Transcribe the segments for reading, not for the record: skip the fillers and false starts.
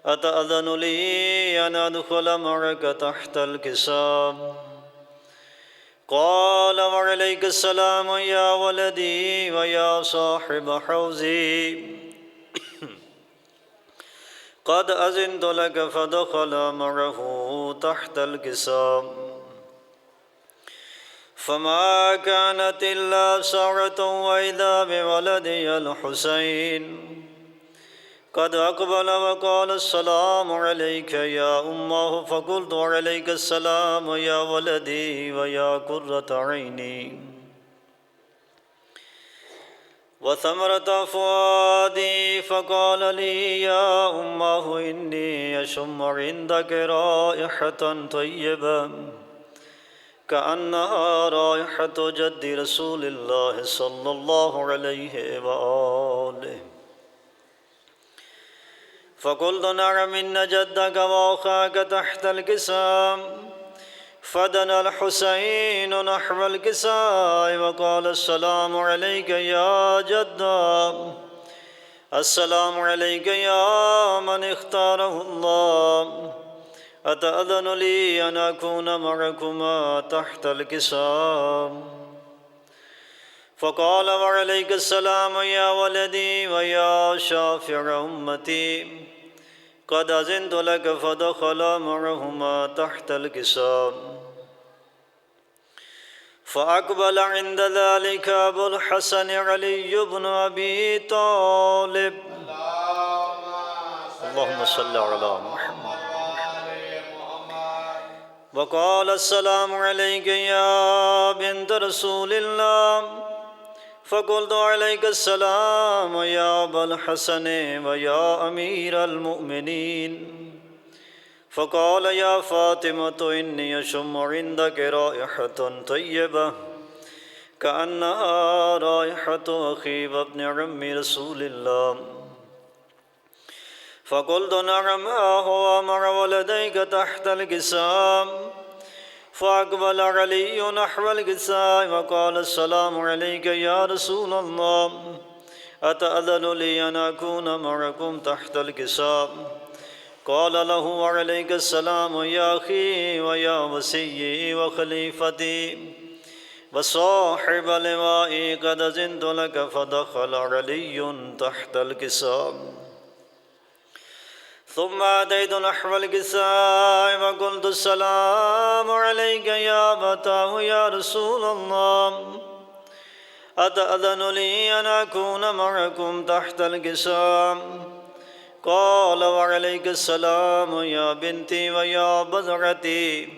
أتأذن لي أن أدخل معك تحت الكسام؟ قال وعليك السلام يا ولدي ويا صاحب حوزي، قد أذنت لك. فدخل معه تحت الكسام، فما كانت إلا ساعة وإذا بولدي الحسين قد أقبل وقال السلام عليك يا أمه. فقلت وعليك السلام يا ولدي ويا قرة عيني وثمرة فؤادي. فقال لي يا أمه إني أشم عندك رائحة طيبة كأنها رائحة جد رسول الله صلى الله عليه وآله. فقلت نعم إن جدك وأخاك تحت الكسام. فدنا الحسين نحو الكساء وقال السلام عليك يا جدا، السلام عليك يا من اختاره الله. أتأذن لي أن أكون معكما تحت الكسام؟ فقال وعليك السلام يا ولدي ويا شافع أمتي، قد أذنت لك. فدخل معهما تحت الكسام، فأقبل عند ذلك أبو الحسن علي بن أبي طالب. اللهم صل على محمد. وقال السلام عليك يا بنت رسول الله. فقلت عليك السلام يا أبا الحسن ويا أمير المؤمنين. فقال يا فاطمة إني أشم عندك رائحة طيبة كأنها رائحة أخي وابن عم رسول الله. فقلت نعم هو مع ولديك تحت الكسام. فأقبل علي نحو الكساء وقال السلام عليك يا رسول الله، أتأذن لي أن أكون معكم تحت الكساء؟ قال له وعليك السلام يا أخي ويا وسيي وخليفتي وصاحب لوائي، قد أذنت لك. فدخل علي تحت الكساء، ثم أتيت نحو الكساء وقلت السلام عليك يا أبتاه يا رسول الله، أتأذن لي أن أكون معكم تحت الكساء؟ قال وعليك السلام يا بنتي ويا بذرتي،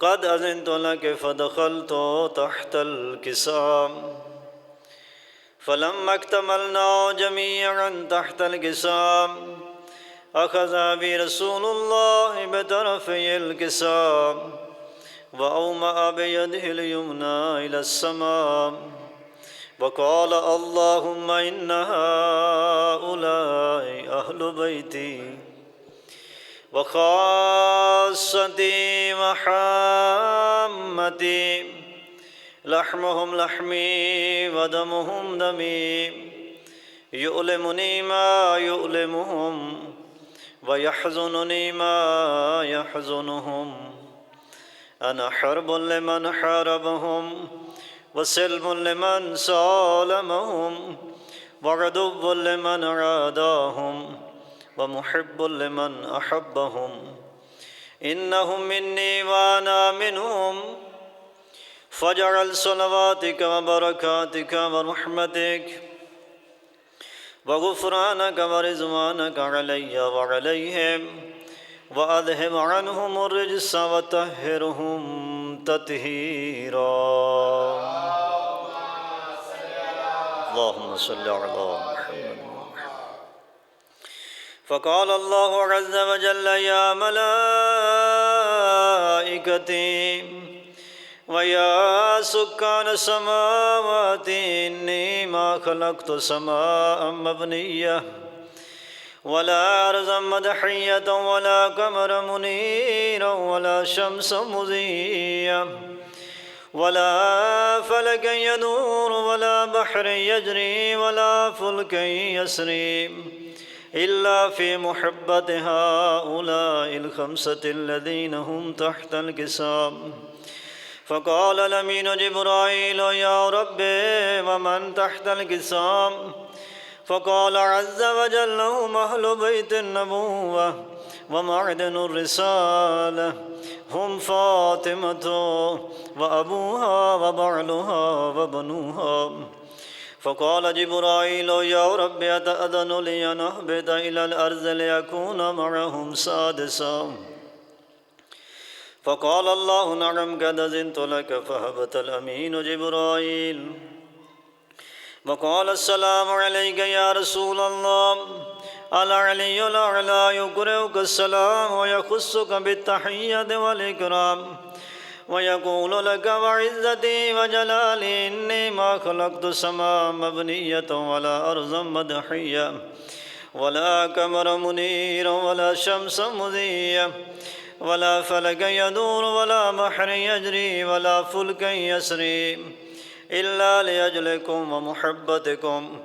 قد أذنت لك. فدخلت تحت الكساء، فلما اكتملنا جميعا تحت الكساء أخذ بي رسول الله بطرفي الكساء وأومأ بيده اليمنى إلى السماء وقال اللهم إن هؤلاء أهل بيتي وخاصتي وحامتي، لحمهم لحمي ودمهم دمي، يؤلمني ما يؤلمهم ويحزنني ما يحزنهم. أنا حرب لمن حاربهم وسلم لمن سالمهم وعدو لمن عاداهم ومحب لمن أحبهم. إنهم مني وأنا منهم، فاجعل صلواتك وبركاتك ورحمتك وغفرانك ورضوانك علي وعليهم، وأذهب عنهم الرجس وطهرهم تطهيرا. اللهم صل على محمد. فقال الله عز وجل يا ملائكتي ويا سكان السماوات إني ما خلقت سماء مبنية ولا أرضا مدحية ولا قمرا منيرا ولا شمسا مضيا ولا فلكا يدور ولا بحر يجري ولا فلك يسري إلا في محبة هؤلاء الخمسة الذين هم تحت الكسام. فقال الأمين جبرائيل: يا رب ومن تحت الكسام؟ فقال عز وجل: هم أهل بيت النبوة ومعدن الرسالة، هم فاطمة وأبوها وبعلها وبنوها. فقال جبرائيل: يا رب أتأذن لي أن أهبط إلى الأرض ليكون معهم سادسا؟ فقال الله: نعم قد أذنت لك. فهبط الأمين جبرائيل وقال: السلام عليك يا رسول الله. العلي الأعلى يقرئك السلام ويخصك بالتحية والإكرام ويقول لك: وعزتي وجلالي إني ما خلقت سماء مبنية ولا أرضا مدحية ولا قمر منيرا ولا شمس مضية ولا فلك يدور ولا بحر يجري ولا فلك يسري إلا لأجلكم ومحبتكم،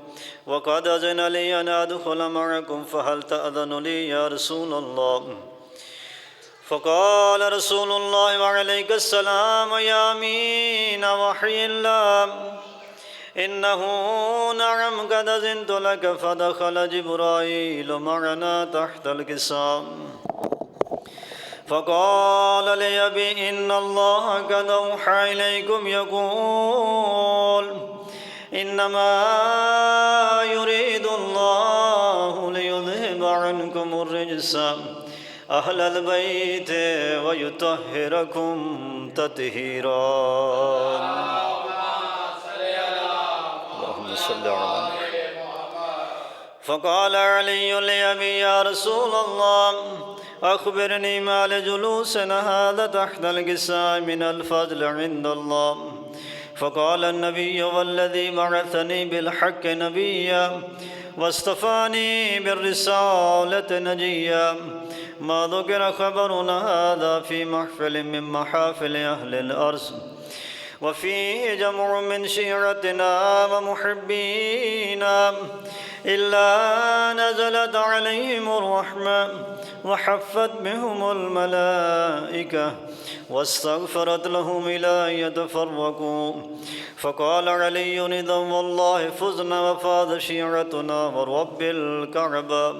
وقد أذن لي أن أدخل معكم، فهل تأذن لي يا رسول الله؟ فقال رسول الله: وعليك السلام يا أمين وحي الله، إنه نعم قد أذنت لك. فدخل جبرائيل معنا تحت الكسام فقال لأبي: إن الله قد أوحى إليكم يقول: إنما يريد الله ليذهب عنكم الرجس أهل البيت ويطهركم تطهيرا. اللهم صل على محمد. فقال علي لأبي: يا رسول الله، أخبرني ما لجلوسنا هذا تحت الكساء من الفضل عند الله. فقال النبي: والذي بعثني بالحق نبيا واصطفاني بالرسالة نجيا، ما ذكر خبرنا هذا في محفل من محافل أهل الأرض وفيه جمع من شيعتنا ومحبينا إلا نزلت عليهم الرحمة وحفت بهم الملائكة واستغفرت لهم إلى أن يتفرقوا. فقال علي: إذا والله فزنا وفاز شيعتنا ورب الكعبة.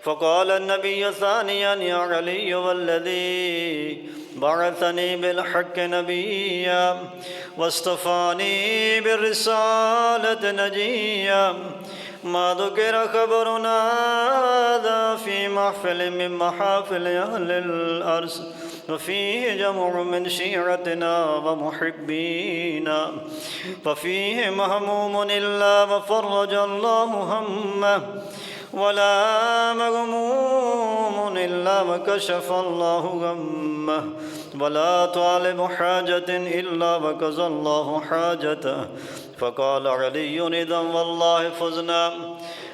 فقال النبي ثانيا: يا علي، والذي بعثني بالحق نبيا واصطفاني بالرسالة نجيا، ما ذكر خبرنا هذا في محفل من محافل أهل الأرض وفيه جمع من شيعتنا ومحبينا، ففيه مهموم إلا وفرج الله همه، ولا مغموم إلا وكشف الله غمه، ولا طالب حاجة إلا وقضى الله حاجته. فقال علي: إذا والله فزنا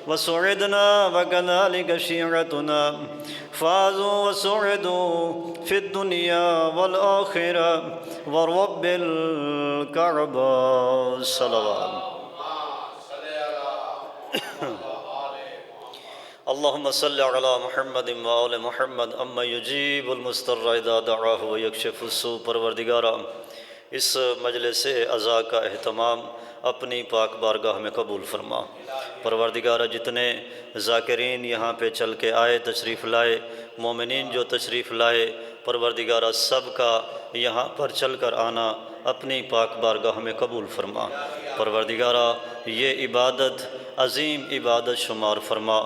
وسعدنا وكذلك شيعتنا فازوا وسعدوا في الدنيا والآخرة ورب الكعبة. صلوات. اللهم صل على محمد وآل محمد اما يجيب المضطر اذا دعاه ويكشف السوء. پروردگارا، اس مجلس عزا کا اہتمام اپنی پاک بارگاہ میں قبول فرما۔ پروردگارا، جتنے ذاکرین یہاں پہ چل کے آئے، تشریف لائے، مومنین جو تشریف لائے، پروردگارا سب کا یہاں پر چل کر آنا اپنی پاک بارگاہ میں قبول فرما۔ پروردگارا، یہ عبادت عظیم عبادت شمار فرما۔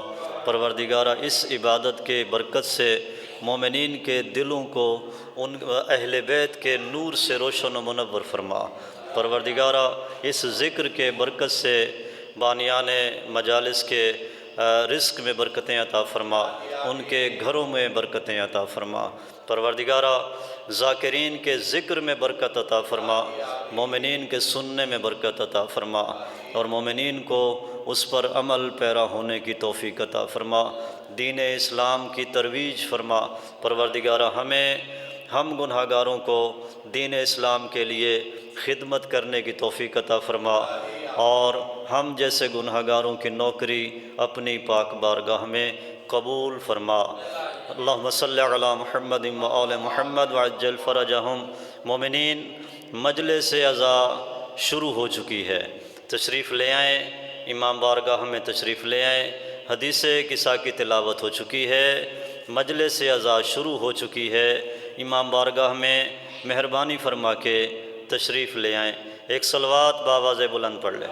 پروردگارہ، اس عبادت کے برکت سے مومنین کے دلوں کو ان اہل بیت کے نور سے روشن و منور فرما۔ پروردگارہ، اس ذکر کے برکت سے بانیان مجالس کے رزق میں برکتیں عطا فرما، ان کے گھروں میں برکتیں عطا فرما۔ پروردگارہ، ذاکرین کے ذکر میں برکت عطا فرما، مومنین کے سننے میں برکت عطا فرما، اور مومنین کو اس پر عمل پیرا ہونے کی توفیق عطا فرما، دین اسلام کی ترویج فرما۔ پروردگارہ، ہم گناہگاروں کو دین اسلام کے لیے خدمت کرنے کی توفیق عطا فرما، और हम जैसे गुनहगारों की नौकरी अपनी पाक बारगाह में कबूल फरमा। अल्लाहुम्मा सल्लि अला मुहम्मद व आले मुहम्मद व अज्जल फ़रजहुम। मोमिनीन, मजलिस अज़ा शुरू हो चुकी है, तशरीफ़ ले आएँ, इमाम बारगाह में तशरीफ़ ले आएँ। हदीस किसा की तिलावत हो चुकी है, मजलिस अज़ा शुरू हो चुकी है। इमाम बारगाह में मेहरबानी फरमा के तशरीफ़ ले आएँ। एक सलवात बावाज़ बुलंद पढ़ लें।